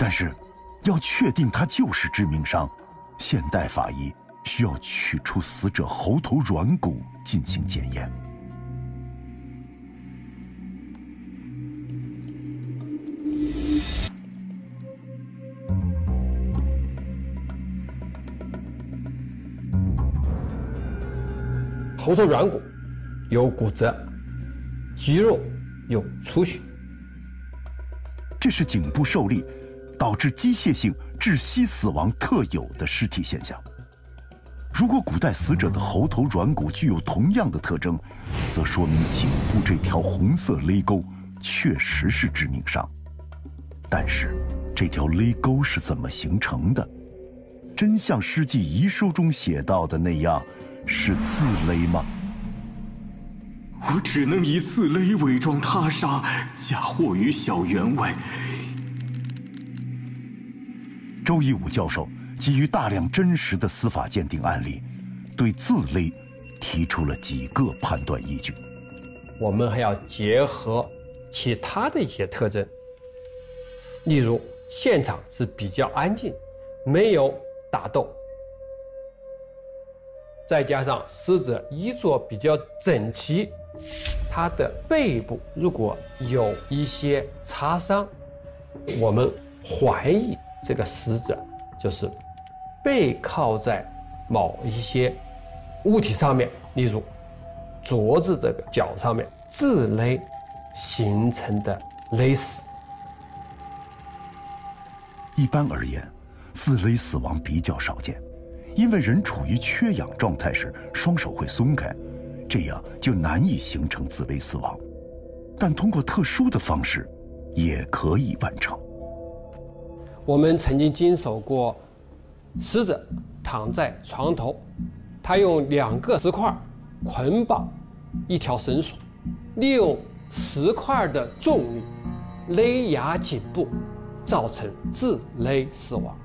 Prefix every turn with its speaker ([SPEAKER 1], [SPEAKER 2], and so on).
[SPEAKER 1] 但是，要确定它就是致命伤，现代法医需要取出死者喉头软骨进行检验。
[SPEAKER 2] 喉头软骨有骨折，肌肉有出血。
[SPEAKER 1] 这是颈部受力导致机械性窒息死亡特有的尸体现象。如果古代死者的喉头软骨具有同样的特征，则说明颈部这条红色勒沟确实是致命伤。但是，这条勒沟是怎么形成的？真像尸纪遗书中写到的那样，是自勒吗？
[SPEAKER 3] 我只能以自勒伪装他杀，嫁祸于小员外。
[SPEAKER 1] 周一武教授基于大量真实的司法鉴定案例，对自勒提出了几个判断依据。
[SPEAKER 2] 我们还要结合其他的一些特征，例如现场是比较安静，没有打斗，再加上死者衣着比较整齐，他的背部如果有一些擦伤，我们怀疑这个死者就是背靠在某一些物体上面，例如桌子这个角上面自勒形成的勒死。
[SPEAKER 1] 一般而言，自勒死亡比较少见，因为人处于缺氧状态时，双手会松开，这样就难以形成自勒死亡。但通过特殊的方式，也可以完成。
[SPEAKER 2] 我们曾经经手过死者躺在床头，他用2个石块捆绑一条绳索，利用石块的重力勒压颈部，造成自勒死亡。